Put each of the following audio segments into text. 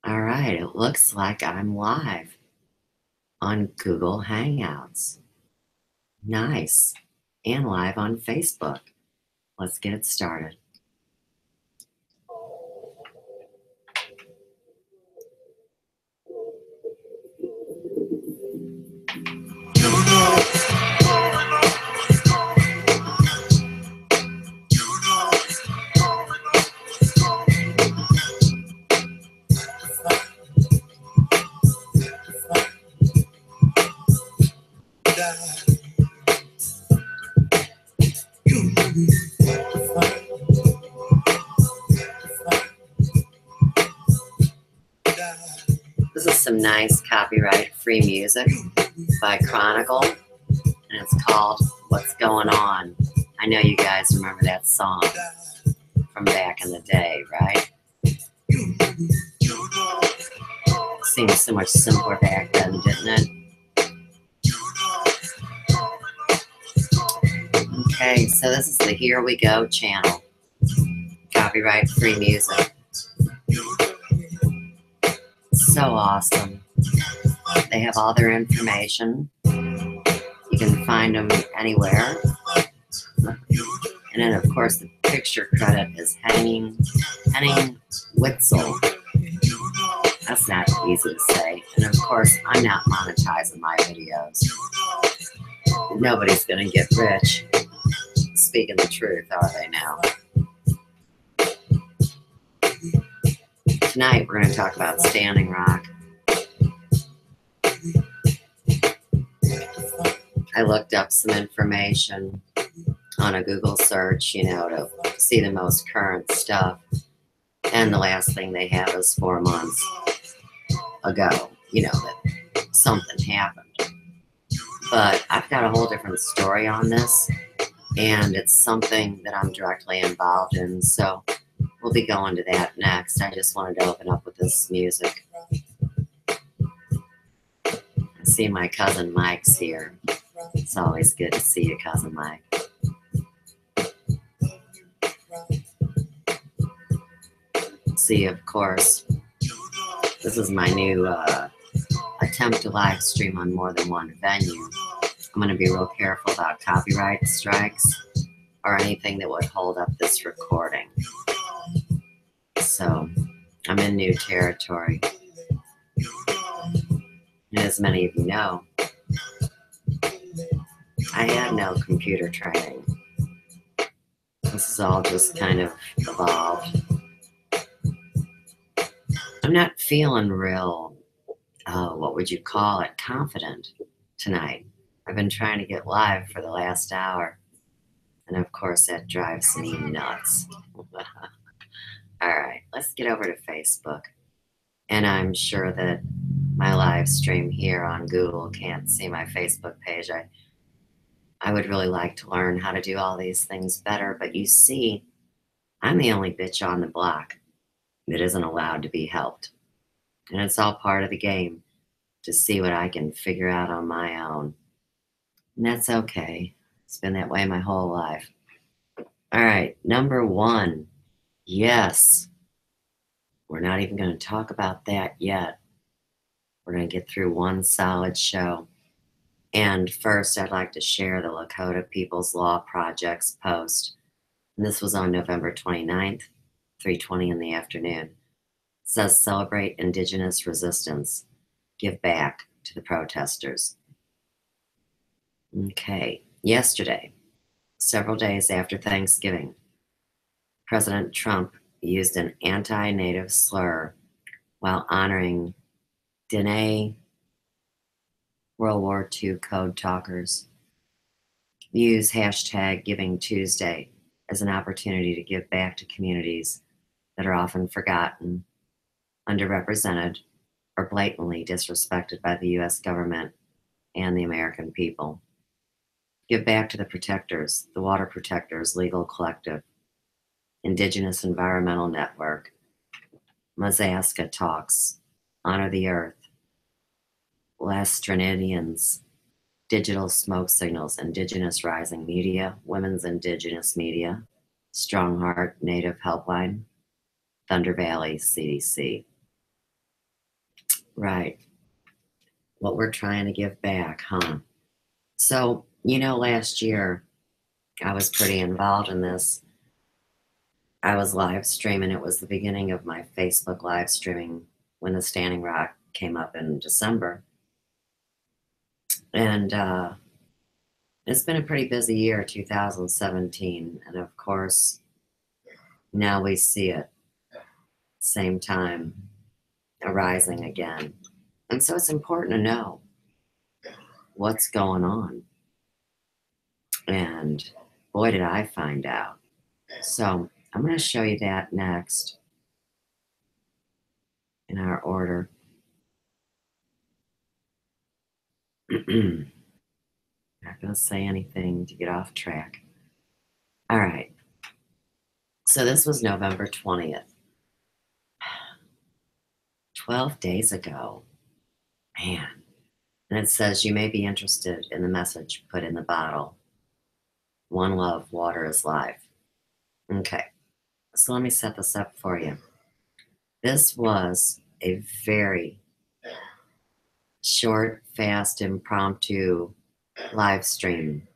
All right, it looks like I'm live on Google Hangouts. Nice. And live on Facebook. Let's get it started. This is some nice copyright-free music by Chronicle, and it's called What's Going On. I know you guys remember that song from back in the day, right? Seemed so much simpler back then, didn't it? Okay, so this is the Here We Go channel. Copyright-free music. So awesome. They have all their information. You can find them anywhere. And then, of course, the picture credit is Henning Witzel. That's not easy to say. And, of course, I'm not monetizing my videos. Nobody's going to get rich speaking the truth, are they now? Tonight, we're going to talk about Standing Rock. I looked up some information on a Google search, to see the most current stuff. And the last thing they have is 4 months ago, that something happened. But I've got a whole different story on this, and it's something that I'm directly involved in, so we'll be going to that next. I just wanted to open up with this music. I see my cousin Mike's here. It's always good to see you, cousin Mike. See, of course, this is my new attempt to live stream on more than one venue. I'm going to be real careful about copyright strikes or anything that would hold up this recording. So I'm in new territory. And as many of you know, I had no computer training. This is all just kind of evolved. I'm not feeling real, what would you call it, confident tonight. I've been trying to get live for the last hour. And of course, that drives me nuts. All right, let's get over to Facebook. And I'm sure that my live stream here on Google can't see my Facebook page. I would really like to learn how to do all these things better. But you see, I'm the only bitch on the block that isn't allowed to be helped. And it's all part of the game to see what I can figure out on my own. And that's okay. It's been that way my whole life. All right, number one. Yes. We're not even going to talk about that yet. We're going to get through one solid show. And first, I'd like to share the Lakota People's Law Project's post. And this was on November 29th, 3:20 in the afternoon. It says, celebrate Indigenous resistance. Give back to the protesters. Okay. Yesterday, several days after Thanksgiving, President Trump used an anti-Native slur while honoring Dene World War II code talkers. Use hashtag Giving Tuesday as an opportunity to give back to communities that are often forgotten, underrepresented, or blatantly disrespected by the U.S. government and the American people. Give back to the protectors, the Water Protectors Legal Collective, Indigenous Environmental Network, Mazaska Talks, Honor the Earth, Lastrinidians, Digital Smoke Signals, Indigenous Rising Media, Women's Indigenous Media, Strongheart Native Helpline, Thunder Valley CDC. Right. What we're trying to give back, huh? So, you know, last year I was pretty involved in this. I was live streaming. It was the beginning of my Facebook live streaming when the Standing Rock came up in December. And it's been a pretty busy year, 2017. And of course, now we see it, same time, arising again. And so it's important to know what's going on. And boy, did I find out. So I'm going to show you that next in our order. Not going to say anything to get off track. All right. So this was November 20th. 12 days ago. Man. And it says you may be interested in the message put in the bottle. One love, water is life. Okay. So let me set this up for you. This was a very short, fast, impromptu live stream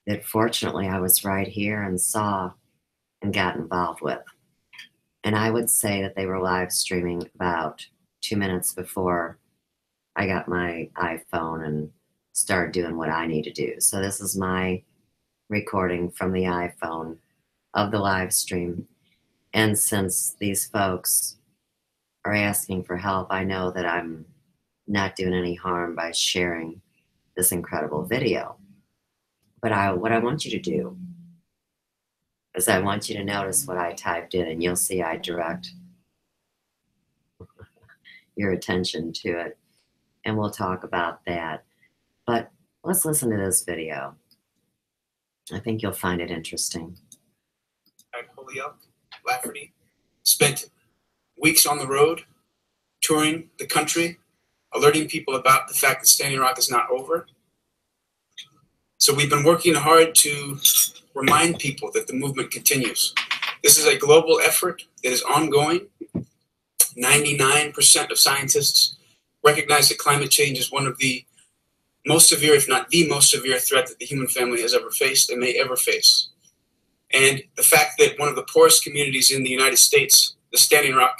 that fortunately I was right here and saw and got involved with. And I would say that they were live streaming about 2 minutes before I got my iPhone and started doing what I need to do. So this is my recording from the iPhone of the live stream. And since these folks are asking for help, I know that I'm not doing any harm by sharing this incredible video. But what I want you to do is I want you to notice what I typed in, and you'll see I direct your attention to it, and we'll talk about that. But let's listen to this video. I think you'll find it interesting. At Holyoke, Lafferty, spent weeks on the road, touring the country, alerting people about the fact that Standing Rock is not over. So we've been working hard to remind people that the movement continues. This is a global effort that is ongoing. 99% of scientists recognize that climate change is one of the most severe, if not the most severe threat that the human family has ever faced and may ever face. And the fact that one of the poorest communities in the United States, the Standing Rock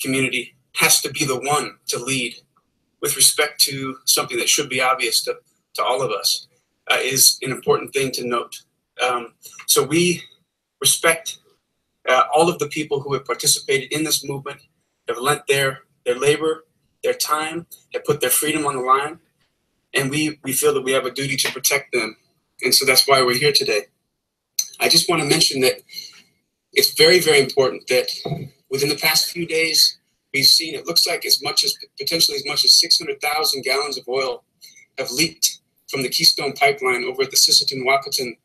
community, has to be the one to lead with respect to something that should be obvious to all of us is an important thing to note. So we respect all of the people who have participated in this movement, have lent their labor, their time, have put their freedom on the line, and we feel that we have a duty to protect them. And so that's why we're here today. I just want to mention that it's very, very important that within the past few days, we've seen it looks like potentially as much as 600,000 gallons of oil have leaked from the Keystone Pipeline over at the Sisseton-Wahpeton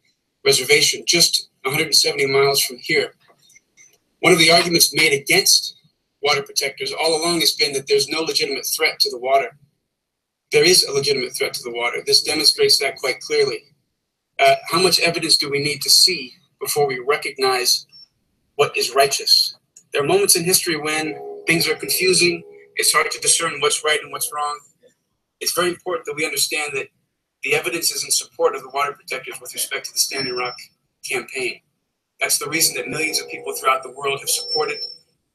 Reservation, just 170 miles from here. One of the arguments made against water protectors all along has been that there's no legitimate threat to the water. There is a legitimate threat to the water. This demonstrates that quite clearly. How much evidence do we need to see before we recognize what is righteous? There are moments in history when things are confusing. It's hard to discern what's right and what's wrong. It's very important that we understand that the evidence is in support of the water protectors with respect to the Standing Rock campaign. That's the reason that millions of people throughout the world have supported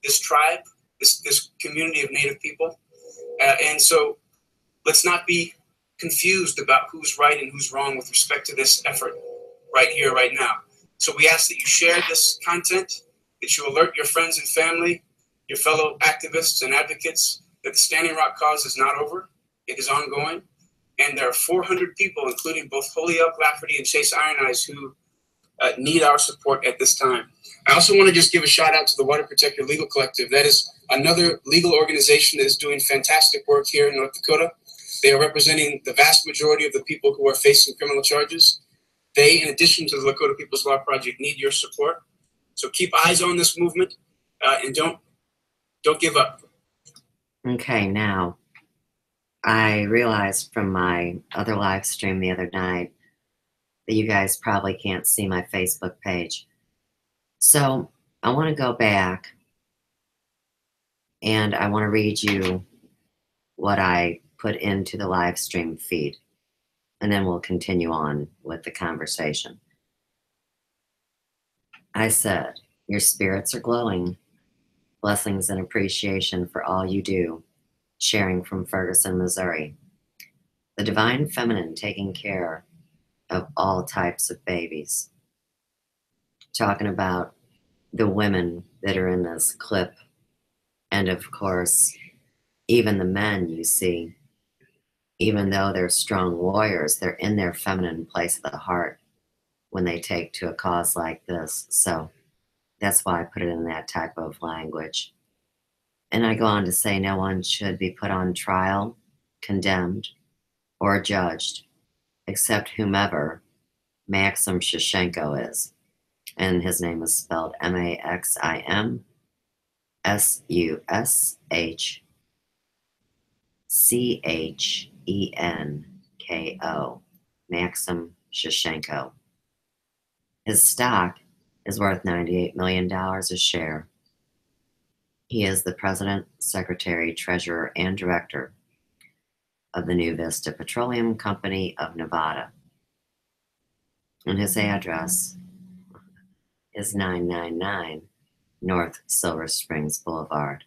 this tribe, this community of Native people. And so let's not be confused about who's right and who's wrong with respect to this effort right here, right now. So we ask that you share this content, that you alert your friends and family, your fellow activists and advocates that the Standing Rock cause is not over. It is ongoing. And there are 400 people, including both Holyoke, Lafferty, and Chase Iron Eyes, who need our support at this time. I also want to just give a shout out to the Water Protector Legal Collective. That is another legal organization that is doing fantastic work here in North Dakota. They are representing the vast majority of the people who are facing criminal charges. They, in addition to the Lakota People's Law Project, need your support. So keep eyes on this movement and don't give up. Okay, now, I realized from my other live stream the other night that you guys probably can't see my Facebook page. So I want to go back and I want to read you what I put into the live stream feed, and then we'll continue on with the conversation. I said, your spirits are glowing. Blessings and appreciation for all you do. Sharing from Ferguson, Missouri. The divine feminine taking care of all types of babies. Talking about the women that are in this clip. And of course, even the men you see, even though they're strong warriors, they're in their feminine place of the heart when they take to a cause like this. So that's why I put it in that type of language. And I go on to say no one should be put on trial, condemned, or judged, except whomever Maxim Shushenko is. And his name is spelled MAXIMSUSHENKO. Maxim Shushenko. His stock is worth $98 million a share. He is the president, secretary, treasurer, and director of the New Vista Petroleum Company of Nevada. And his address is 999 North Silver Springs Boulevard,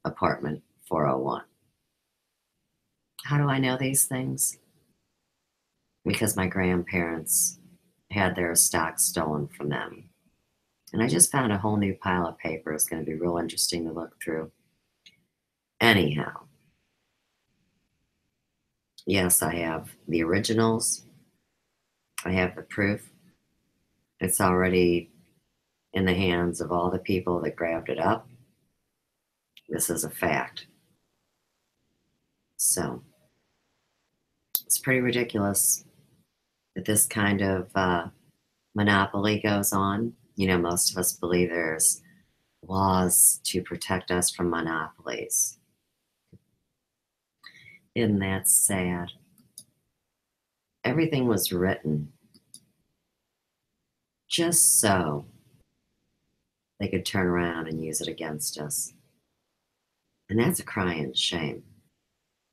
apartment 401. How do I know these things? Because my grandparents had their stock stolen from them. And I just found a whole new pile of paper. It's going to be real interesting to look through. Anyhow, yes, I have the originals. I have the proof. It's already in the hands of all the people that grabbed it up. This is a fact. So, it's pretty ridiculous that this kind of monopoly goes on. You know, most of us believe there's laws to protect us from monopolies. Isn't that sad? Everything was written just so they could turn around and use it against us. And that's a crying shame.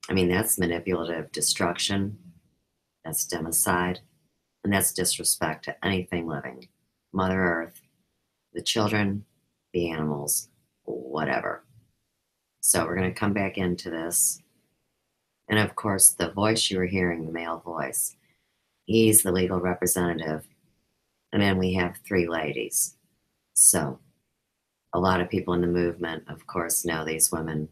I mean, that's manipulative destruction, that's democide, and that's disrespect to anything living. Mother Earth, the children, the animals, whatever. So we're going to come back into this. And of course, the voice you were hearing, the male voice, he's the legal representative. And then we have three ladies. So a lot of people in the movement, of course, know these women.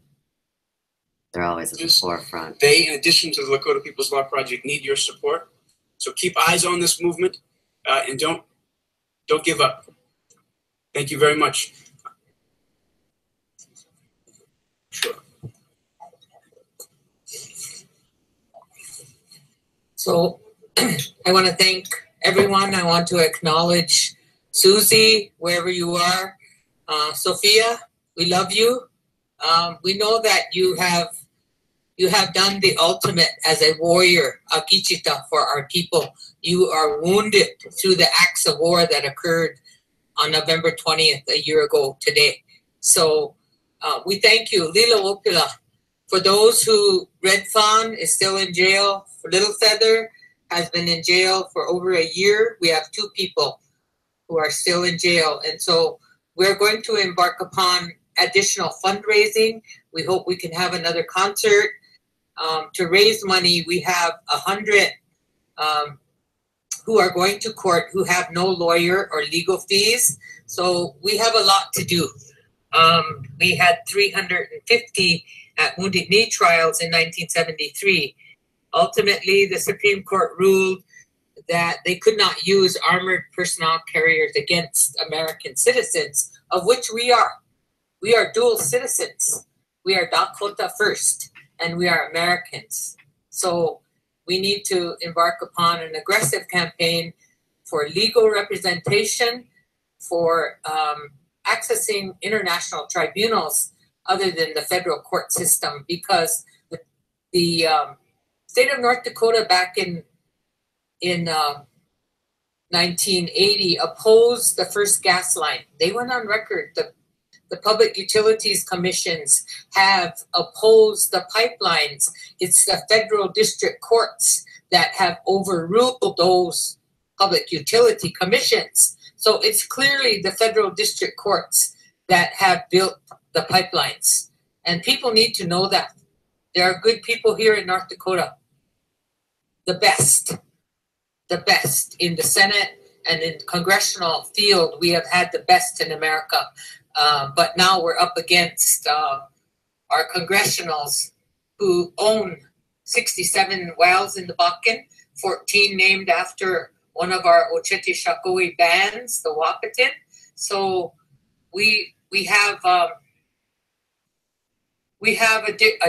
They're always at the forefront. They, in addition to the Lakota People's Law Project, need your support. So keep eyes on this movement and don't give up. Thank you very much. Sure. So I want to thank everyone. I want to acknowledge Susie, wherever you are. Sophia, we love you. We know that you have done the ultimate as a warrior, Akichita, for our people. You are wounded through the acts of war that occurred on November 20th, a year ago today. So we thank you. Lila Opila. For those who, Red Fawn is still in jail. For Little Feather has been in jail for over a year. We have 2 people who are still in jail. And so we're going to embark upon additional fundraising. We hope we can have another concert. To raise money, we have 100 who are going to court who have no lawyer or legal fees. So we have a lot to do. We had 350 at Wounded Knee trials in 1973. Ultimately, the Supreme Court ruled that they could not use armored personnel carriers against American citizens, of which we are. We are dual citizens. We are Dakota first, and we are Americans. So we need to embark upon an aggressive campaign for legal representation, for accessing international tribunals other than the federal court system, because the state of North Dakota back in 1980 opposed the first gas line. They went on record, The Public Utilities Commissions have opposed the pipelines. It's the federal district courts that have overruled those public utility commissions. So it's clearly the federal district courts that have built the pipelines. And people need to know that. There are good people here in North Dakota. The best in the Senate and in congressional field. We have had the best in America. But now we're up against our congressionals who own 67 wells in the Bakken, 14 named after one of our Ocheti Shakoi bands, the Wahpeton. So we have a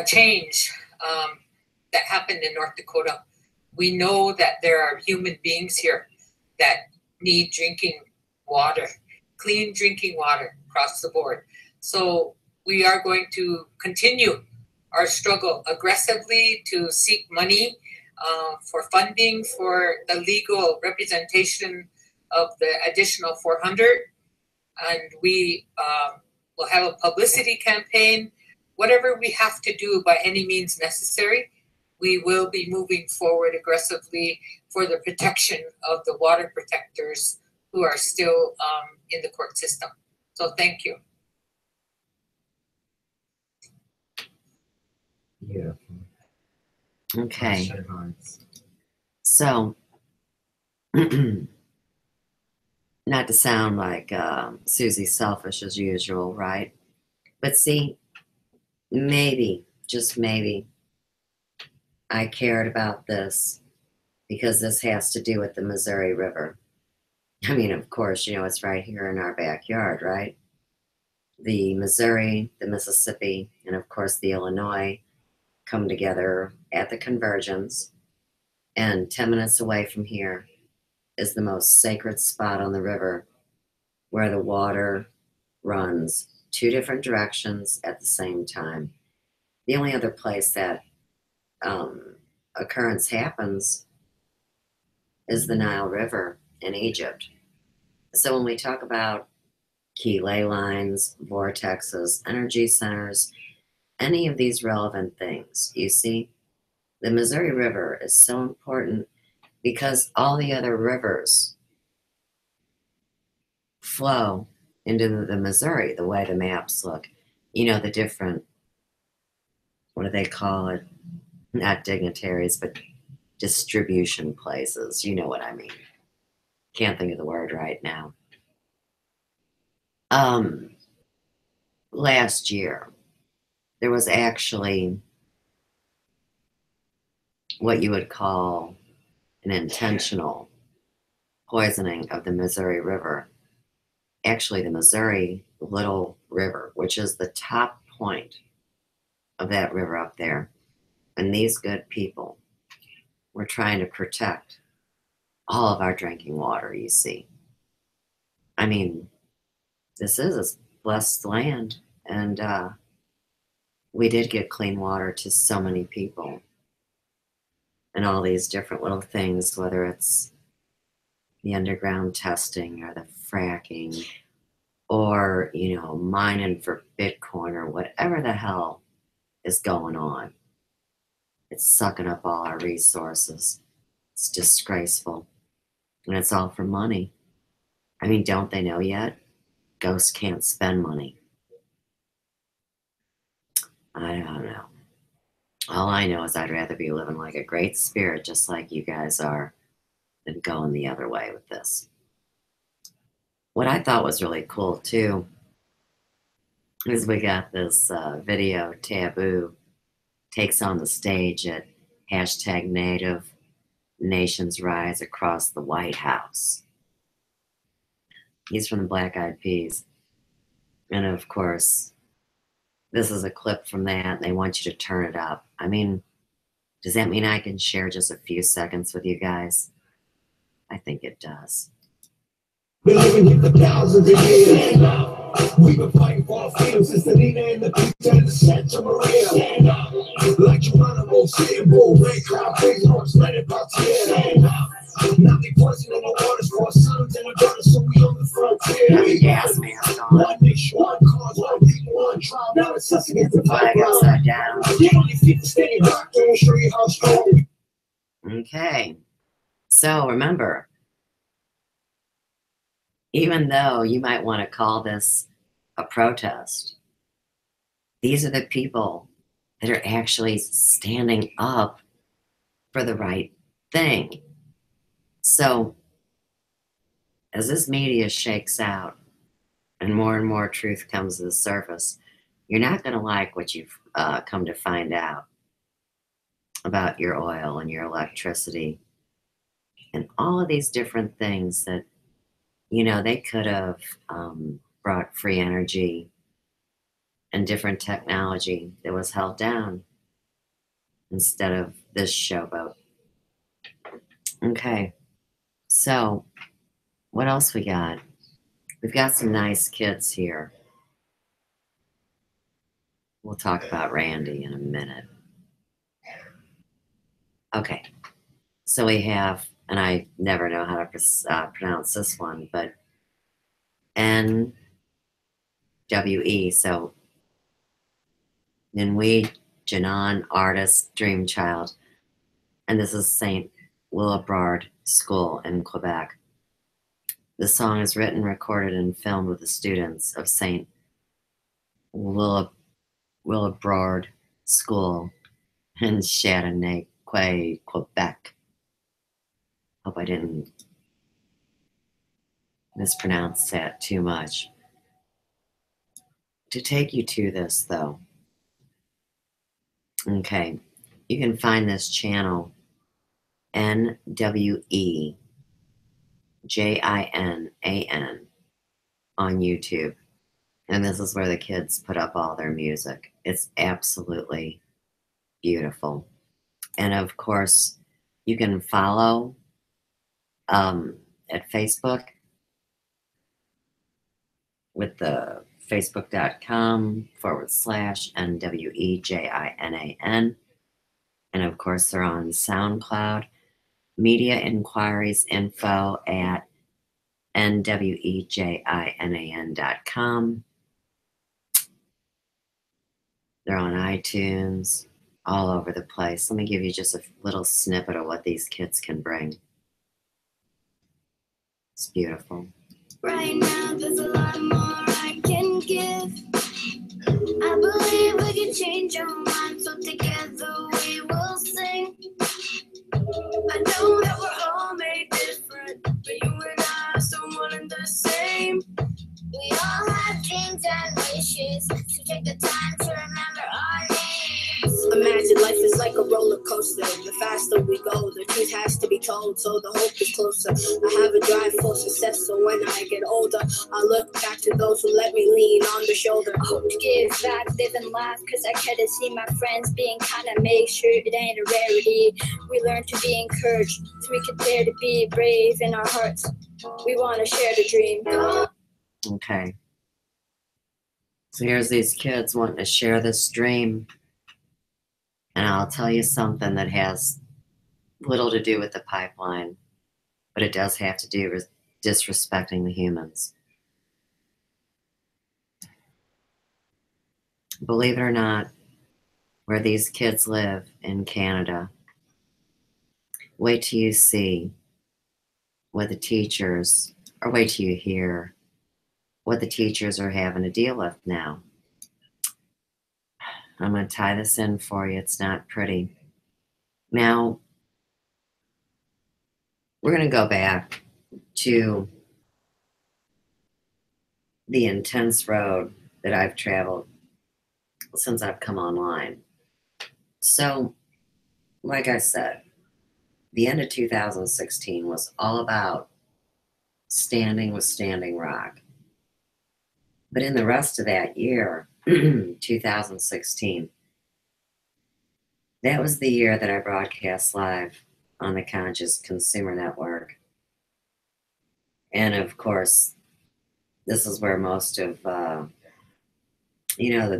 change that happened in North Dakota. We know that there are human beings here that need drinking water, clean drinking water across the board. So we are going to continue our struggle aggressively to seek money for funding for the legal representation of the additional 400. And we will have a publicity campaign. Whatever we have to do by any means necessary, we will be moving forward aggressively for the protection of the water protectors who are still in the court system. So thank you. Yeah. Okay. So, not to sound like Susie's selfish as usual, right? But see, maybe, just maybe, I cared about this because this has to do with the Missouri River. I mean, of course, you know, it's right here in our backyard, right? The Missouri, the Mississippi, and of course the Illinois come together at the convergence, and 10 minutes away from here is the most sacred spot on the river where the water runs 2 different directions at the same time. The only other place that occurrence happens is the Nile River in Egypt. So when we talk about key ley lines, vortexes, energy centers, any of these relevant things, you see, the Missouri River is so important because all the other rivers flow into the Missouri, the way the maps look. You know, the different, what do they call it? Not dignitaries, but distribution places. You know what I mean. Can't think of the word right now. Last year, there was actually what you would call an intentional poisoning of the Missouri River. Actually, the Missouri Little River, which is the top point of that river up there. And these good people were trying to protect all of our drinking water, you see. I mean, this is a blessed land, and we did get clean water to so many people. And all these different little things, whether it's the underground testing or the fracking or, you know, mining for Bitcoin or whatever the hell is going on. It's sucking up all our resources. It's disgraceful. And it's all for money. I mean, don't they know yet? Ghosts can't spend money. I don't know. All I know is I'd rather be living like a great spirit, just like you guys are, than going the other way with this. What I thought was really cool, too, is we got this video, Taboo takes on the stage at hashtag Native Nations Rise across the White House. He's from the Black Eyed Peas. And of course, this is a clip from that, and they want you to turn it up. I mean, does that mean I can share just a few seconds with you guys? I think it does. Been living here for thousands of years. We've been fighting for our freedom since the Nina and the Peter and the Santa Maria. Like Geronimo, sitting bull, red crowd, crazy horse, let it bounce here. Now they poison in the waters for our sons and our daughters, so we on the frontier. Gas mask on. One nation, one cause, one Now it's us against the Flag background. upside down. Get on your feet and stay rock. I'll show you how strong. Okay. So remember, even though you might want to call this a protest, these are the people that are actually standing up for the right thing. So as this media shakes out and more truth comes to the surface, you're not going to like what you've come to find out about your oil and your electricity and all of these different things that, you know, they could have brought free energy and different technology that was held down instead of this showboat. Okay, so what else we got? We've got some nice kids here. We'll talk about Randy in a minute. Okay, so we have, and I never know how to pronounce this one, but NWE, so Ninwi, Janan, artist, dream child, and this is St. Willibrord School in Quebec. The song is written, recorded, and filmed with the students of St. Willibrord School in Chateauneuf, Quebec. Hope I didn't mispronounce that too much. To take you to this, though, okay, you can find this channel, NWEJINAN, on YouTube. And this is where the kids put up all their music. It's absolutely beautiful. And of course, you can follow at Facebook with the facebook.com/NWEJINAN. And of course, they're on SoundCloud. Media inquiries info at NWEJINAN.com. They're on iTunes, all over the place. Let me give you just a little snippet of what these kids can bring. It's beautiful. Right now, there's a lot more I can give. I believe we can change our minds, so together we will sing. I know that we're all made different, but you and I are someone and the same. We all have dreams and wishes, so take the time to remember our names. Imagine life is like a roller coaster. The faster we go, the truth has to be told, so the hope is closer. I have a drive for success, so when I get older, I look back to those who let me lean on the shoulder. I hope to give back, live and laugh, cause I care to see my friends being kind of make sure it ain't a rarity. We learn to be encouraged, so we can dare to be brave in our hearts. We want to share the dream. Okay. So here's these kids wanting to share this dream. And I'll tell you something that has little to do with the pipeline, but it does have to do with disrespecting the humans. Believe it or not, where these kids live in Canada, wait till you see what the teachers, or wait till you hear what the teachers are having to deal with now. I'm going to tie this in for you. It's not pretty. Now, we're going to go back to the intense road that I've traveled since I've come online. So, like I said, the end of 2016 was all about standing with Standing Rock. But in the rest of that year, 2016, that was the year that I broadcast live on the Conscious Consumer Network. And of course, this is where most of, the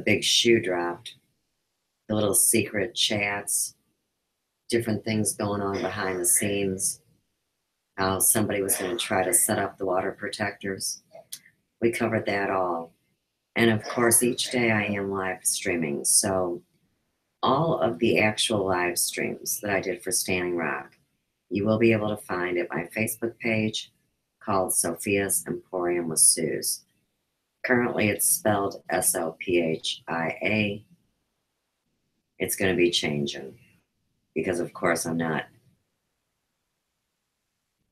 big shoe dropped. The little secret chats, different things going on behind the scenes, how somebody was going to try to set up the water protectors. We covered that all. And of course, each day I am live streaming. So all of the actual live streams that I did for Standing Rock, you will be able to find at my Facebook page called Sophia's Emporium with Suze. Currently, it's spelled Sophia. It's going to be changing because, of course, I'm not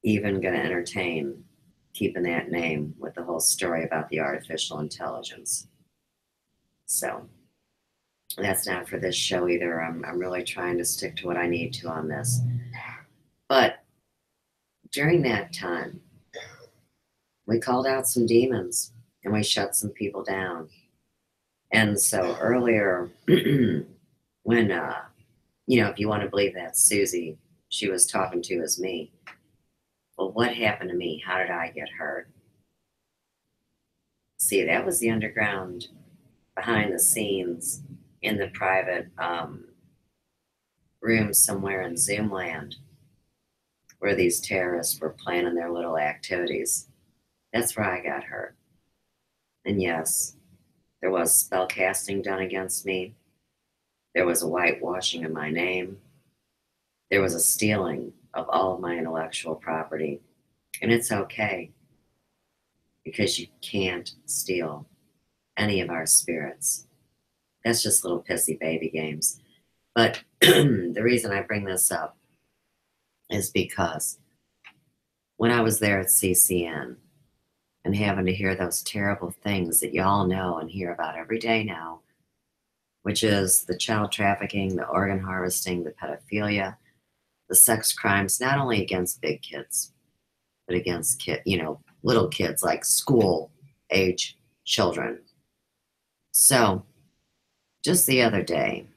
even going to entertain keeping that name with the whole story about the artificial intelligence. So that's not for this show either. I'm really trying to stick to what I need to on this. But during that time, we called out some demons and we shut some people down. And so earlier, when, if you want to believe that Susie she was talking to is me, well, what happened to me? How did I get hurt? See, that was the underground, behind the scenes, in the private room somewhere in Zoomland, where these terrorists were planning their little activities. That's where I got hurt. And yes, there was spell casting done against me. There was a whitewashing of my name. There was a stealing of all of my intellectual property. And it's okay, because you can't steal any of our spirits. That's just little pissy baby games. But the reason I bring this up is because when I was there at CCN and having to hear those terrible things that y'all know and hear about every day now, which is the child trafficking, the organ harvesting, the pedophilia, the sex crimes, not only against big kids, but against little kids, like school-age children. So, just the other day,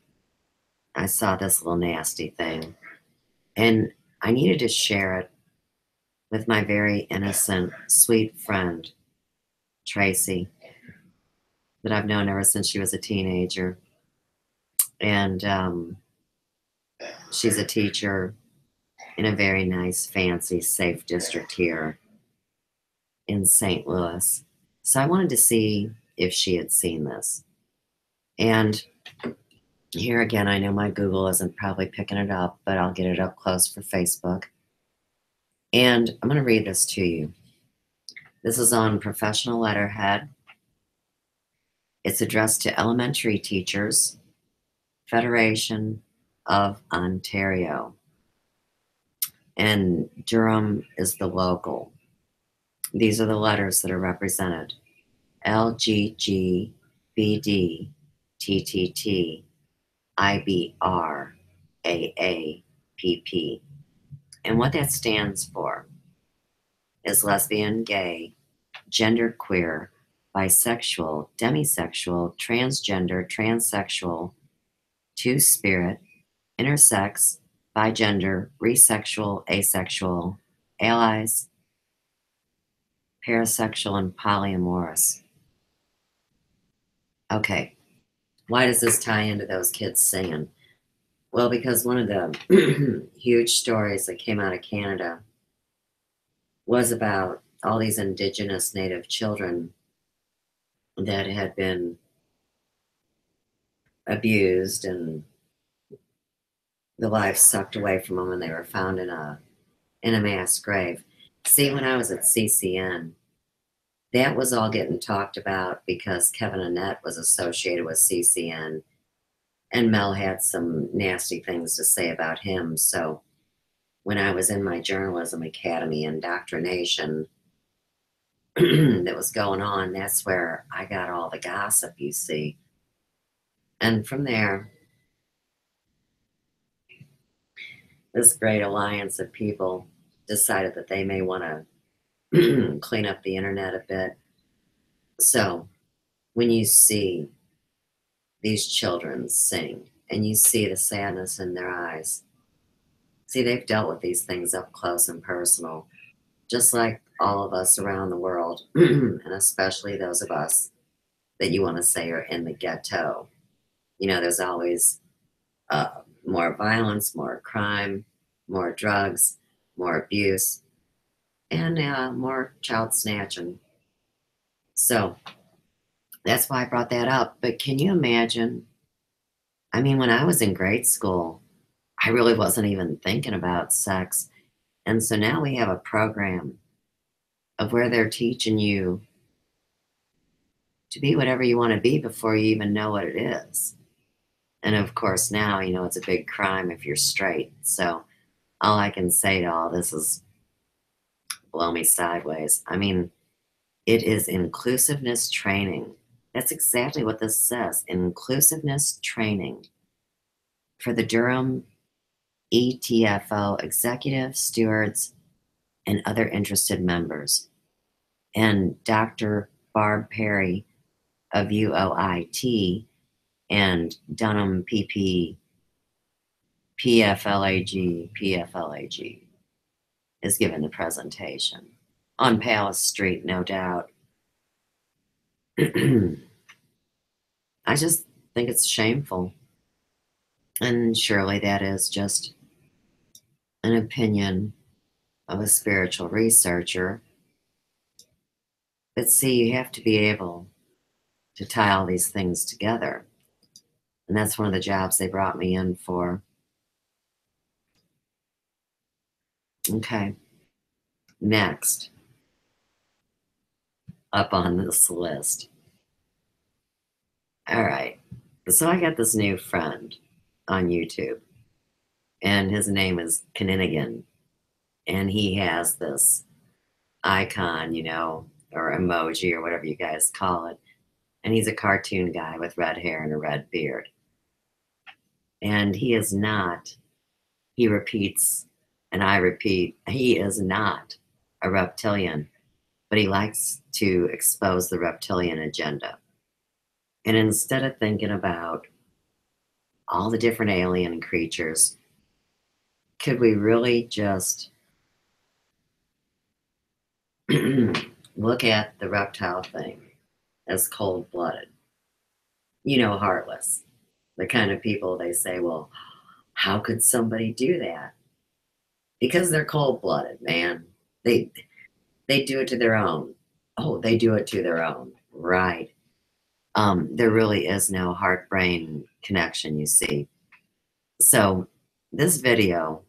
I saw this little nasty thing, and I needed to share it with my very innocent, sweet friend, Tracy, that I've known ever since she was a teenager. And she's a teacher in a very nice, fancy, safe district here in St. Louis. So I wanted to see if she had seen this. And here again, I know my Google isn't probably picking it up, but I'll get it up close for Facebook. And I'm going to read this to you. This is on professional letterhead. It's addressed to elementary teachers, Federation of Ontario. And Durham is the local. These are the letters that are represented. LGG, BD, TTT, IBR, AA, PP. And what that stands for is lesbian, gay, genderqueer, bisexual, demisexual, transgender, transsexual, two-spirit, intersex, bigender, resexual, asexual, allies, parasexual, and polyamorous. Okay, why does this tie into those kids singing? Well, because one of the huge stories that came out of Canada was about all these Indigenous Native children that had been abused and the life sucked away from them, and they were found in a mass grave. See, when I was at CCN, that was all getting talked about because Kevin Annett was associated with CCN, and Mel had some nasty things to say about him. So when I was in my journalism academy indoctrination that was going on, that's where I got all the gossip, you see. And from there, this great alliance of people decided that they may want to clean up the internet a bit. So when you see these children sing and you see the sadness in their eyes, see, they've dealt with these things up close and personal, just like all of us around the world, and especially those of us that you want to say are in the ghetto. There's always more violence, more crime, more drugs, more abuse, and more child snatching. So that's why I brought that up. But can you imagine? I mean, when I was in grade school, I really wasn't even thinking about sex. And so now we have a program of where they're teaching you to be whatever you want to be before you even know what it is. And of course, now, you know, it's a big crime if you're straight. So all I can say to all this is blow me sideways. I mean, it is inclusiveness training. That's exactly what this says, inclusiveness training for the Durham ETFO executive, stewards, and other interested members. And Dr. Barb Perry of UOIT and Dunham PFLAG is giving the presentation on Palace Street, no doubt. I just think it's shameful. And surely that is just an opinion of a spiritual researcher. But see, you have to be able to tie all these things together. And that's one of the jobs they brought me in for. Okay. Next, up on this list. All right. So I got this new friend on YouTube, and his name is Kaninigan. And he has this icon, you know, or emoji or whatever you guys call it. And he's a cartoon guy with red hair and a red beard. And he is not, he repeats, and I repeat, he is not a reptilian, but he likes to expose the reptilian agenda. And instead of thinking about all the different alien creatures, could we really just look at the reptile thing as cold-blooded? You know, heartless. The kind of people they say, well, how could somebody do that? Because they're cold-blooded, man. They do it to their own. Oh, they do it to their own. Right. There really is no heart-brain connection, you see. So this video.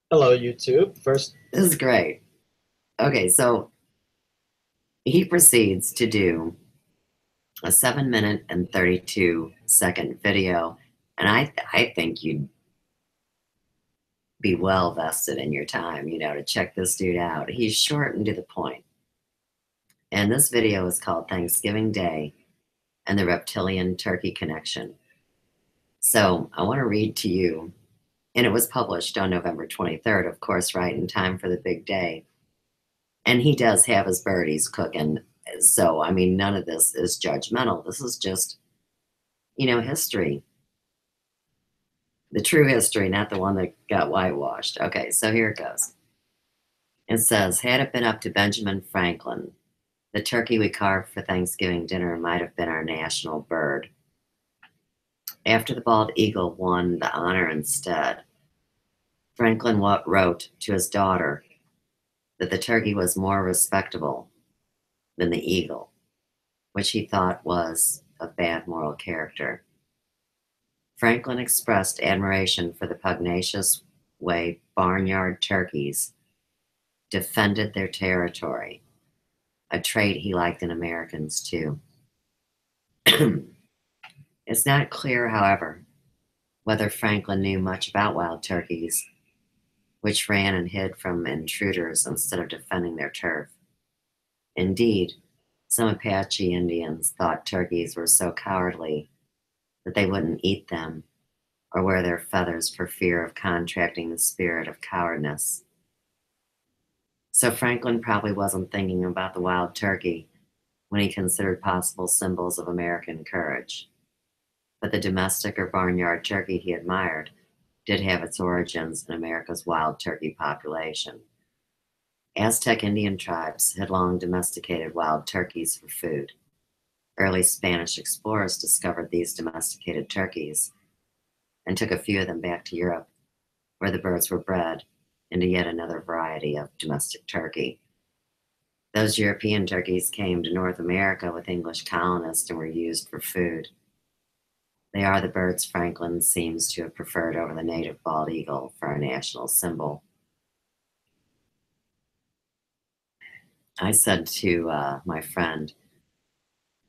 Hello, YouTube. First, this is great. Okay, so he proceeds to do a 7-minute and 32-second video, and I think you'd be well vested in your time, you know, to check this dude out. He's short and to the point. And this video is called Thanksgiving Day and the Reptilian Turkey Connection. So I want to read to you, and it was published on November 23rd, of course, right in time for the big day. And he does have his birdies cooking. So, I mean, none of this is judgmental. This is just, you know, history. The true history, not the one that got whitewashed. Okay, so here it goes. It says, had it been up to Benjamin Franklin, the turkey we carved for Thanksgiving dinner might have been our national bird. After the bald eagle won the honor instead, Franklin wrote to his daughter that the turkey was more respectable than the eagle, which he thought was of bad moral character. Franklin expressed admiration for the pugnacious way barnyard turkeys defended their territory, a trait he liked in Americans too. It's not clear, however, whether Franklin knew much about wild turkeys, which ran and hid from intruders instead of defending their turf. Indeed, some Apache Indians thought turkeys were so cowardly that they wouldn't eat them or wear their feathers for fear of contracting the spirit of cowardice. So Franklin probably wasn't thinking about the wild turkey when he considered possible symbols of American courage. But the domestic or barnyard turkey he admired did have its origins in America's wild turkey population. Aztec Indian tribes had long domesticated wild turkeys for food. Early Spanish explorers discovered these domesticated turkeys and took a few of them back to Europe, where the birds were bred into yet another variety of domestic turkey. Those European turkeys came to North America with English colonists and were used for food. They are the birds Franklin seems to have preferred over the native bald eagle for a national symbol. I said to my friend,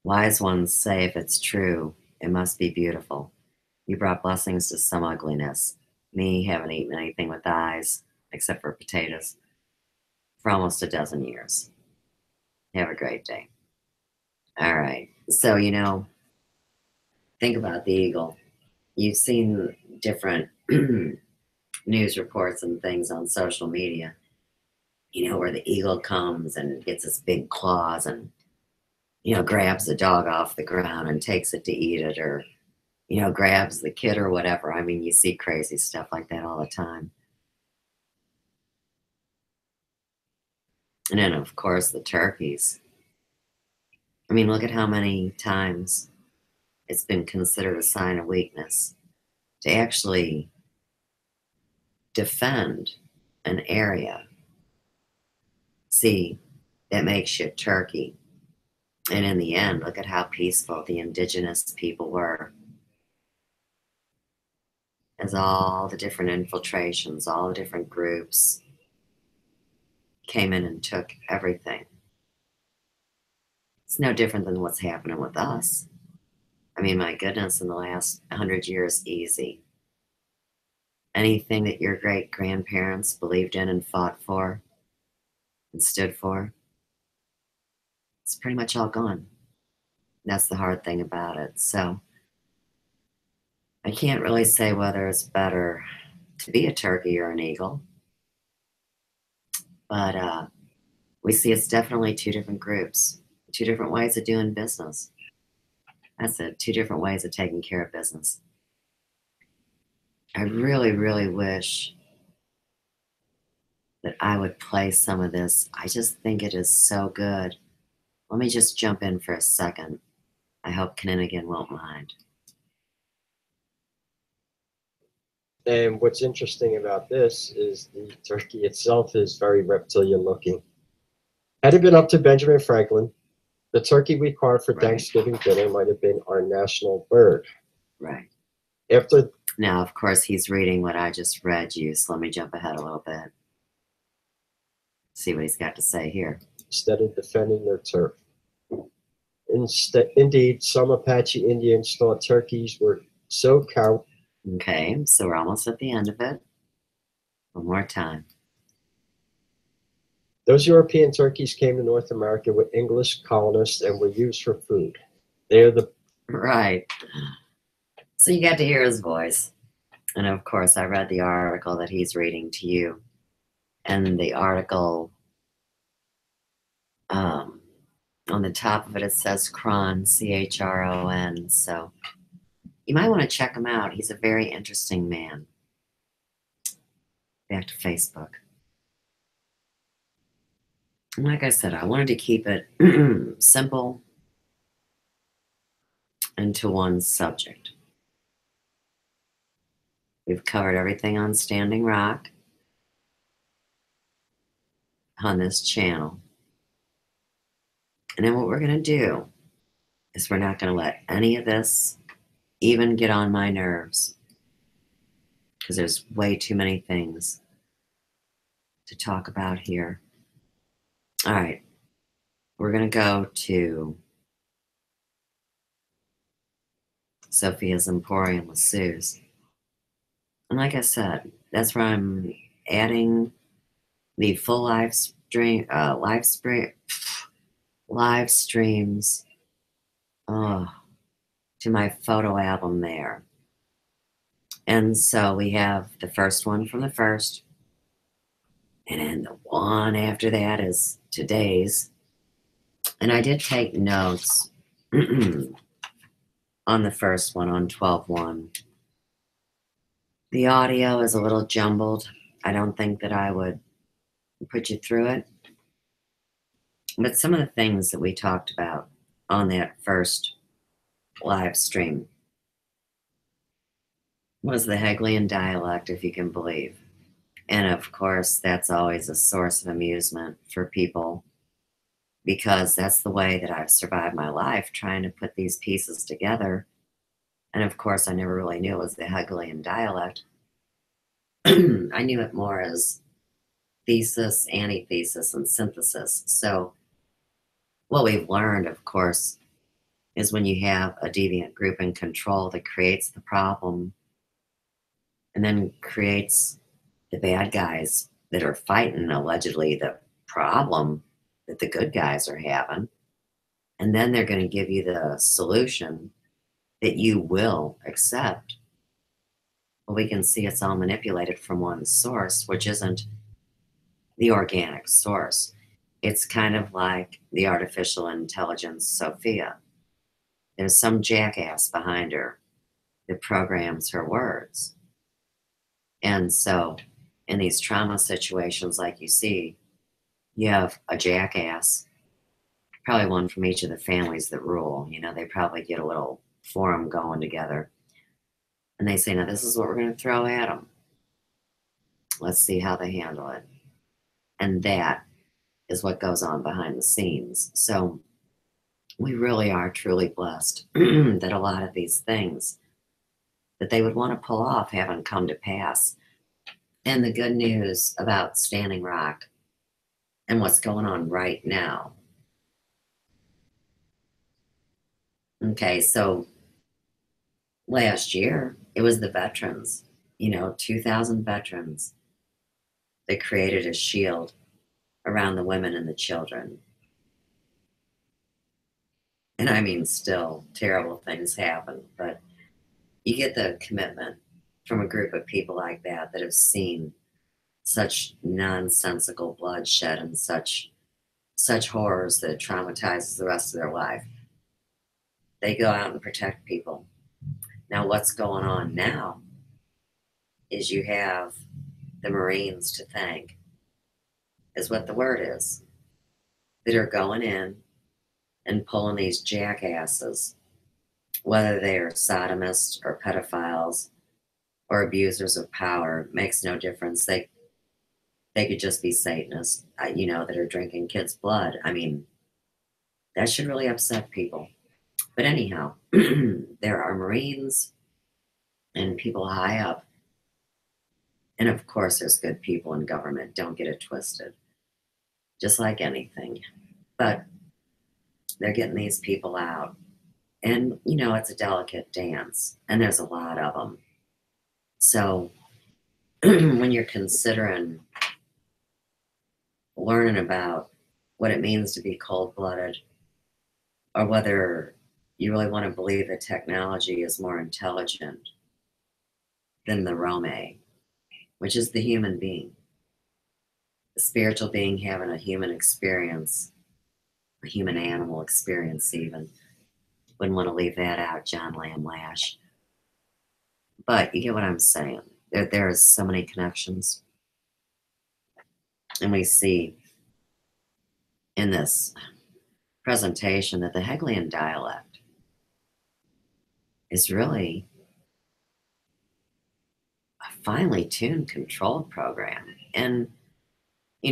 wise ones say if it's true, it must be beautiful. You brought blessings to some ugliness. Me, haven't eaten anything with eyes, except for potatoes, for almost a dozen years. Have a great day. All right. So, you know, think about the eagle. You've seen different news reports and things on social media, you know, where the eagle comes and gets its big claws and, you know, grabs the dog off the ground and takes it to eat it, or, you know, grabs the kid or whatever. I mean, you see crazy stuff like that all the time. And then, of course, the turkeys. I mean, look at how many times it's been considered a sign of weakness to actually defend an area. See, that makeshift turkey. And in the end, look at how peaceful the indigenous people were. As all the different infiltrations, all the different groups came in and took everything. It's no different than what's happening with us. I mean, my goodness, in the last 100 years, easy. Anything that your great-grandparents believed in and fought for and stood for, it's pretty much all gone. That's the hard thing about it. So I can't really say whether it's better to be a turkey or an eagle. But we see it's definitely two different groups, two different ways of doing business. That's it, two different ways of taking care of business. I really, really wish that I would play some of this. I just think it is so good. Let me just jump in for a second. I hope Kninigan won't mind. And what's interesting about this is the turkey itself is very reptilian looking. Had it been up to Benjamin Franklin, the turkey we carved for Thanksgiving dinner might have been our national bird. Right. Now, of course, he's reading what I just read you, so let me jump ahead a little bit. See what he's got to say here. Instead of defending their turf. Indeed, some Apache Indians thought turkeys were so cowardly. Okay, so we're almost at the end of it. One more time. Those European turkeys came to North America with English colonists and were used for food. They are the... Right. So you got to hear his voice. And of course, I read the article that he's reading to you. And the article, on the top of it, it says Chron, C-H-R-O-N. So you might want to check him out. He's a very interesting man. Back to Facebook. And like I said, I wanted to keep it simple and to one subject. We've covered everything on Standing Rock on this channel. And then what we're going to do is we're not going to let any of this even get on my nerves, because there's way too many things to talk about here. All right, we're going to go to Sophia's Emporium with Suze. And like I said, that's where I'm adding the full live streams to my photo album there. And so we have the first one from the first, and then the one after that is today's. And I did take notes on the first one, on 12/1. The audio is a little jumbled. I don't think that I would put you through it. But some of the things that we talked about on that first live stream was the Hegelian dialect, if you can believe. And of course, that's always a source of amusement for people because that's the way that I've survived my life, trying to put these pieces together. And of course, I never really knew it was the Hegelian dialect. I knew it more as thesis, antithesis, and synthesis. So what we've learned, of course, is when you have a deviant group in control that creates the problem and then creates the bad guys that are fighting allegedly the problem that the good guys are having, and then they're going to give you the solution that you will accept. Well, we can see it's all manipulated from one source, which isn't the organic source. It's kind of like the artificial intelligence Sophia. There's some jackass behind her that programs her words. And so in these trauma situations, like you see, you have a jackass, probably one from each of the families that rule. You know, they probably get a little forum going together. And they say, now this is what we're going to throw at them. Let's see how they handle it. And that is what goes on behind the scenes. So we really are truly blessed that a lot of these things that they would want to pull off haven't come to pass. And the good news about Standing Rock and what's going on right now. Okay, so last year, it was the veterans, 2,000 veterans that created a shield around the women and the children. And I mean, still terrible things happen, but you get the commitment from a group of people like that have seen such nonsensical bloodshed and such horrors that it traumatizes the rest of their life. They go out and protect people. Now, what's going on now is you have the Marines to thank, is what the word is, that are going in and pulling these jackasses, whether they are sodomists or pedophiles or abusers of power, makes no difference. They could just be Satanists, that are drinking kids' blood. I mean, that should really upset people. But anyhow, there are Marines and people high up. And of course, there's good people in government. Don't get it twisted. Just like anything. But they're getting these people out. And, it's a delicate dance. And there's a lot of them. So when you're considering learning about what it means to be cold-blooded, or whether you really want to believe that technology is more intelligent than the Rome, which is the human being, the spiritual being having a human experience, a human animal experience even. Wouldn't want to leave that out, John Lamb Lash. But you get what I'm saying. There is so many connections. And we see in this presentation that the Hegelian dialect is really a finely tuned control program. And,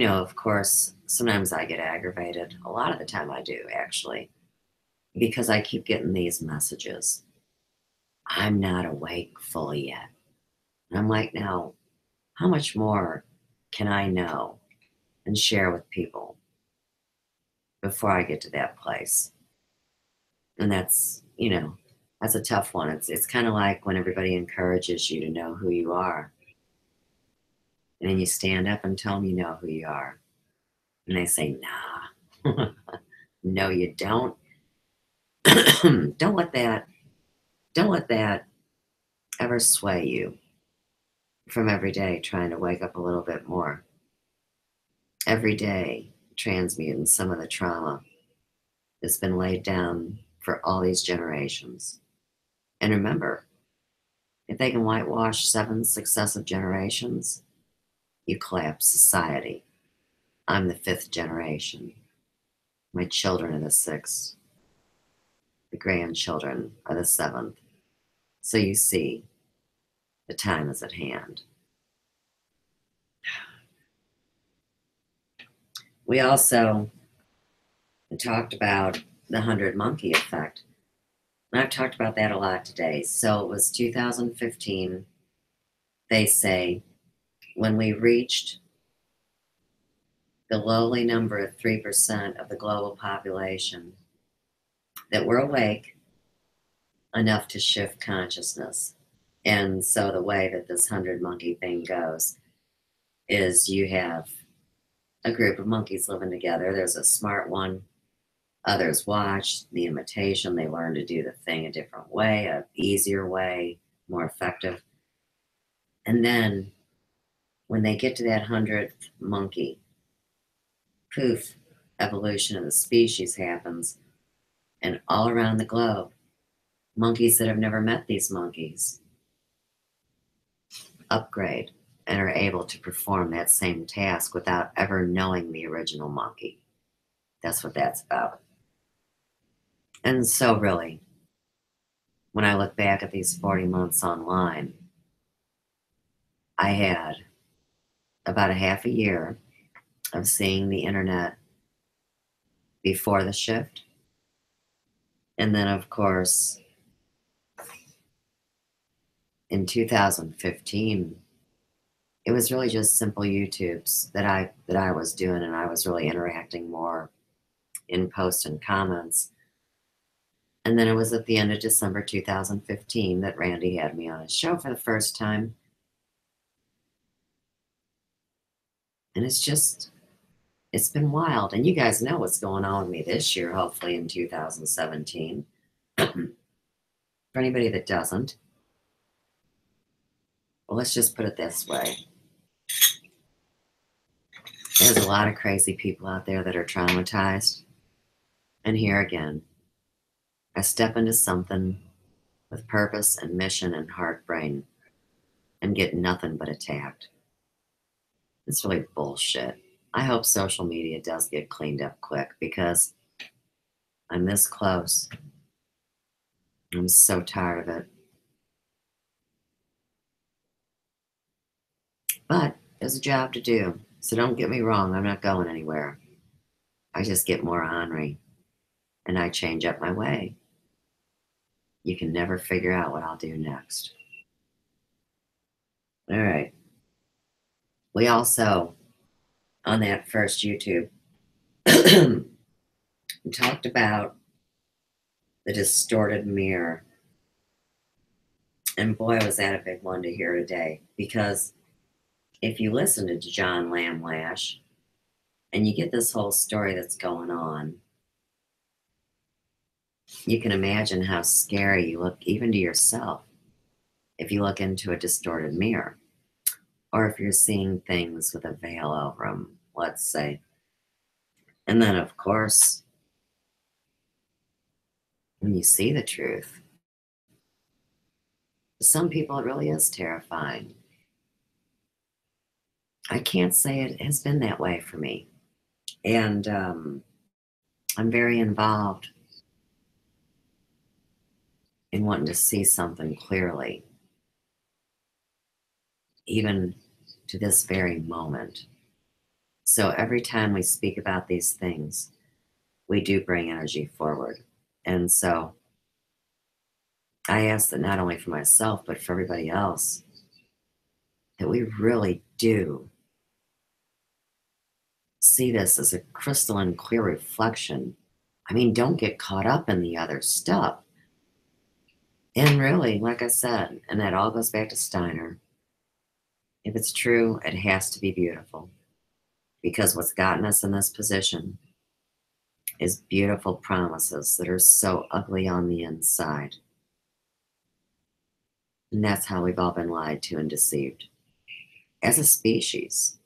of course, sometimes I get aggravated. A lot of the time I do, actually, because I keep getting these messages. I'm not awake fully yet. And I'm like, now, how much more can I know and share with people before I get to that place? And that's, that's a tough one. It's kind of like when everybody encourages you to know who you are. And then you stand up and tell them you know who you are. And they say, nah, no, you don't. Don't let that ever sway you from every day trying to wake up a little bit more. Every day transmuting some of the trauma that's been laid down for all these generations. And remember, if they can whitewash 7 successive generations, you collapse society. I'm the 5th generation. My children are the 6th. The grandchildren are the 7th. So you see, the time is at hand. We also and talked about the 100 monkey effect. And I've talked about that a lot today. So it was 2015, they say, when we reached the lowly number of 3% of the global population that were awake enough to shift consciousness. And so the way that this 100 monkey thing goes is you have a group of monkeys living together. There's a smart one. Others watch the imitation. They learn to do the thing a different way, an easier way, more effective. And then when they get to that 100th monkey, poof, evolution of the species happens. And all around the globe, monkeys that have never met these monkeys upgrade and are able to perform that same task without ever knowing the original monkey. That's what that's about. And so really, when I look back at these 40 months online, I had about a half a year of seeing the internet before the shift. And then, of course, in 2015, it was really just simple YouTubes that I was doing, and I was really interacting more in posts and comments. And then it was at the end of December 2015 that Randy had me on his show for the first time. And it's been wild. And you guys know what's going on with me this year, hopefully in 2017. For anybody that doesn't, well, let's just put it this way. There's a lot of crazy people out there that are traumatized. And here again, I step into something with purpose and mission and heart brain and get nothing but attacked. It's really bullshit. I hope social media does get cleaned up quick because I'm this close. I'm so tired of it. But there's a job to do. So don't get me wrong, I'm not going anywhere. I just get more ornery and I change up my way. You can never figure out what I'll do next. All right. We also, on that first YouTube, we talked about the distorted mirror. And boy, was that a big one to hear today. Because if you listen to John Lamlash and you get this whole story that's going on, you can imagine how scary you look even to yourself if you look into a distorted mirror. Or if you're seeing things with a veil over them, let's say. And then, of course, when you see the truth, to some people it really is terrifying. I can't say it has been that way for me. And I'm very involved in wanting to see something clearly, even to this very moment. So every time we speak about these things, we do bring energy forward. And so I ask that not only for myself, but for everybody else, that we really do see this as a crystalline clear reflection. I mean, don't get caught up in the other stuff. And really, like I said, and that all goes back to Steiner, if it's true, it has to be beautiful. Because what's gotten us in this position is beautiful promises that are so ugly on the inside. And that's how we've all been lied to and deceived as a species.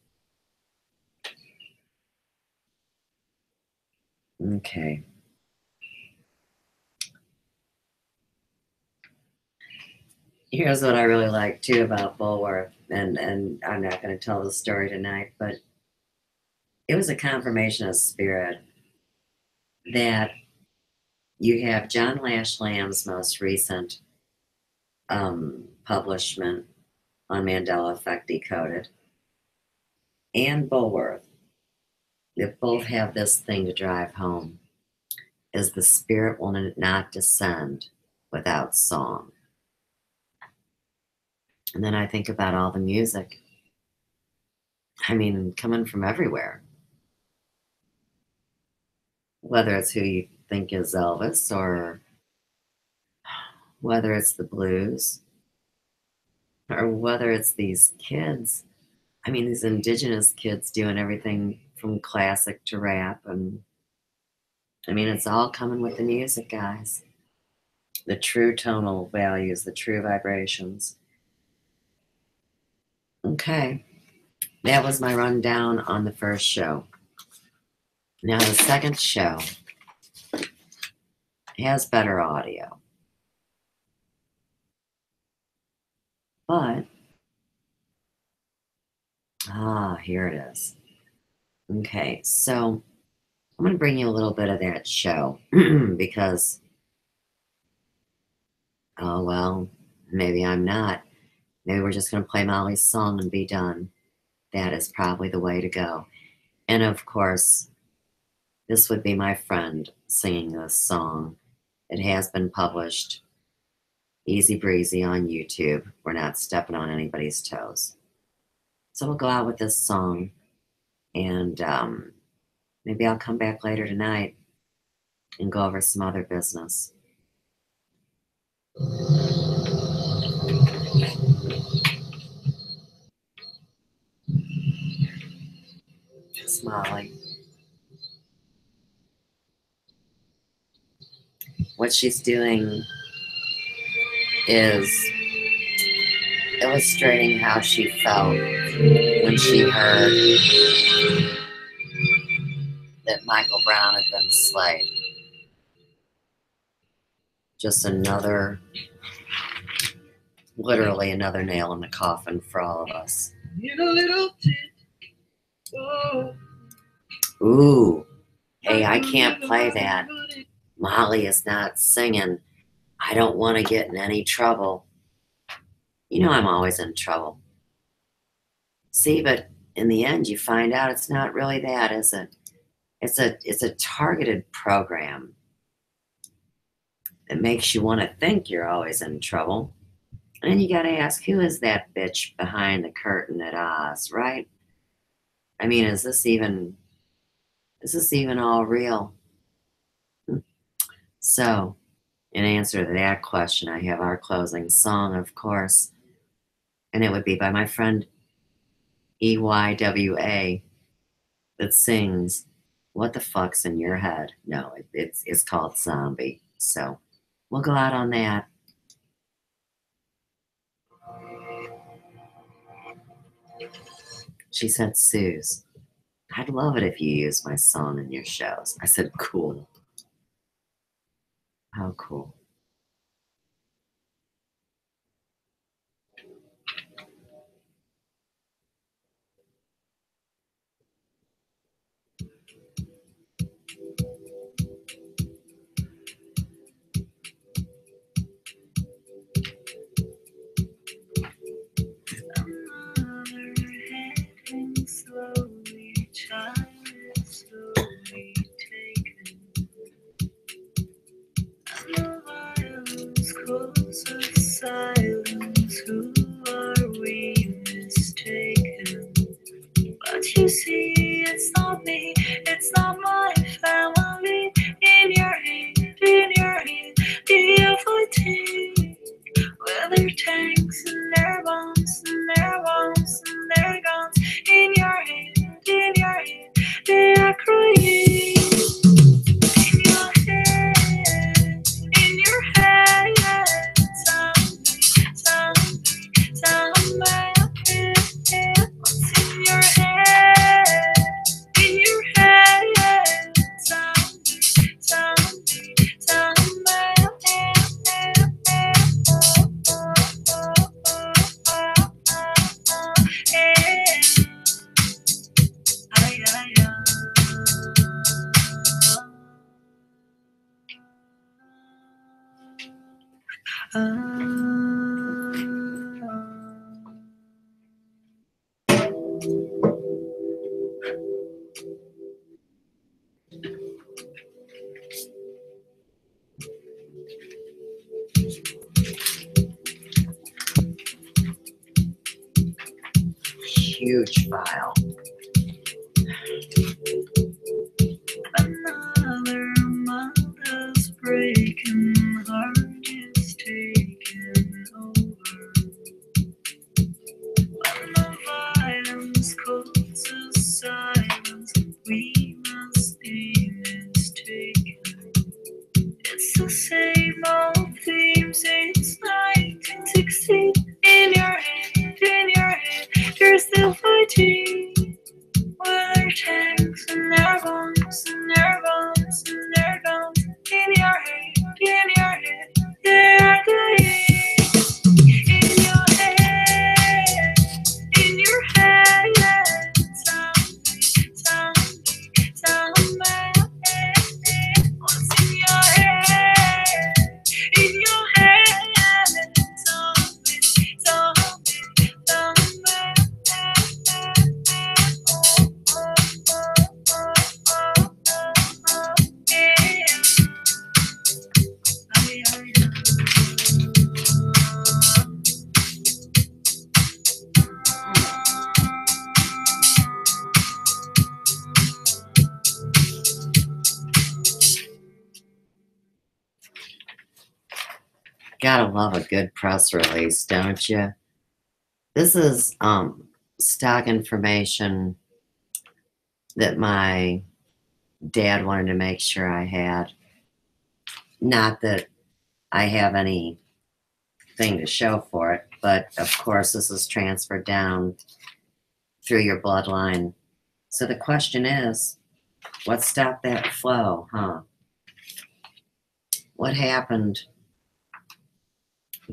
Okay. Here's what I really like too about Bulworth, and I'm not going to tell the story tonight, but it was a confirmation of spirit that you have John Lash Lamb's most recent publishment on Mandela Effect Decoded and Bulworth. They both have this thing to drive home. is the Spirit will not descend without song. And then I think about all the music. I mean, coming from everywhere. Whether it's who you think is Elvis or whether it's the blues or whether it's these kids. I mean, these indigenous kids doing everything from classic to rap. And I mean, it's all coming with the music, guys. The true tonal values, the true vibrations. Okay. That was my rundown on the first show. Now, the second show has better audio. But, here it is. Okay, so I'm going to bring you a little bit of that show because, oh, well, maybe I'm not. Maybe we're just going to play Molly's song and be done. That is probably the way to go. And of course, this would be my friend singing this song. It has been published easy breezy on YouTube. We're not stepping on anybody's toes. So we'll go out with this song, and maybe I'll come back later tonight and go over some other business. It's Molly. What she's doing is illustrating how she felt when she heard that Michael Brown had been slain. Just another, literally another nail in the coffin for all of us. Ooh, hey, I can't play that. Molly is not singing. I don't want to get in any trouble. You know I'm always in trouble. See, but in the end you find out it's not really that, is it? It's a targeted program that makes you want to think you're always in trouble. And then you got to ask, who is that bitch behind the curtain at Oz, right? I mean, is this even all real? So, in answer to that question, I have our closing song, of course, and it would be by my friend EYWA that sings "What the Fuck's in Your Head." No, it's called Zombie. So, we'll go out on that. She said, "Suze, I'd love it if you used my song in your shows." I said, "Cool." How cool. Slowly, child is slowly taken. And the violence calls of silence. Who are we mistaken? But you see, it's not me, it's not my family. In your hand, do you fight with their tanks and their bombs and their bombs and their guns? In your hand, they are crying. In your head, somewhere, what's in your head? In your head, somewhere. huge file. Another mother's breaking heart is taking over. When the violence causes silence, we must be mistaken. It's the same old themes since 1916. In your head, you're still fighting. With their tanks and their bombs and their bombs and their guns. In your head, they're dying. In your head, tell me, what's in your head? In your head, tell me, tell me. Gotta love a good press release, don't you? This is stock information that my dad wanted to make sure I had. Not that I have anything to show for it, but of course this is transferred down through your bloodline. So the question is, what stopped that flow, huh? What happened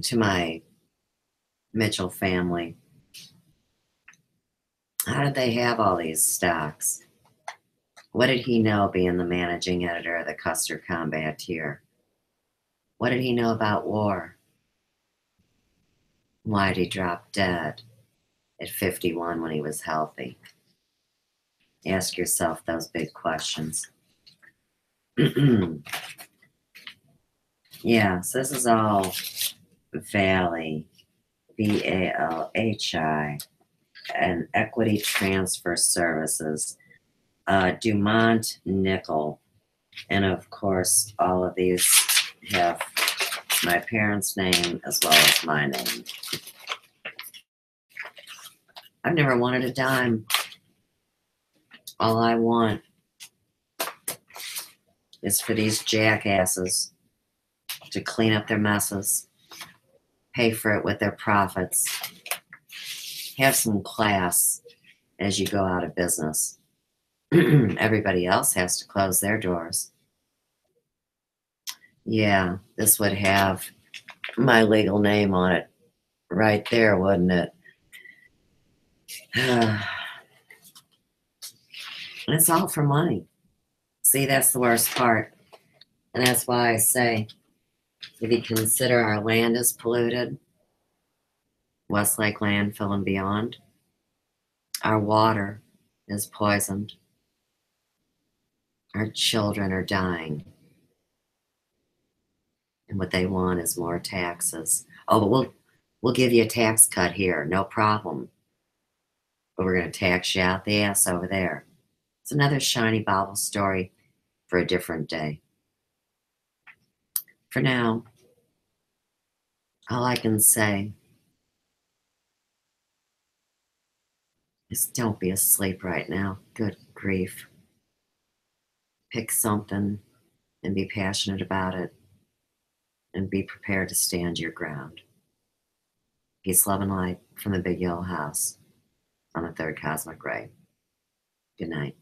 to my Mitchell family? How did they have all these stocks? What did he know being the managing editor of the Custer Combateer? What did he know about war? Why did he drop dead at 51 when he was healthy? Ask yourself those big questions. Yeah, so this is all Valley, VALHI, and Equity Transfer Services, Dumont Nickel, and of course all of these have my parents' name as well as my name. I've never wanted a dime. All I want is for these jackasses to clean up their messes, pay for it with their profits, have some class as you go out of business. Everybody else has to close their doors. Yeah, this would have my legal name on it right there, wouldn't it? And it's all for money. See, that's the worst part. And that's why I say, if you consider our land is polluted, Westlake landfill and beyond, our water is poisoned, our children are dying, and what they want is more taxes. Oh, but we'll give you a tax cut here, no problem. But we're going to tax you out the ass over there. It's another shiny Bible story for a different day. For now, all I can say is don't be asleep right now. Good grief. Pick something and be passionate about it and be prepared to stand your ground. Peace, love, and light from the Big Yellow House on the third cosmic ray. Good night.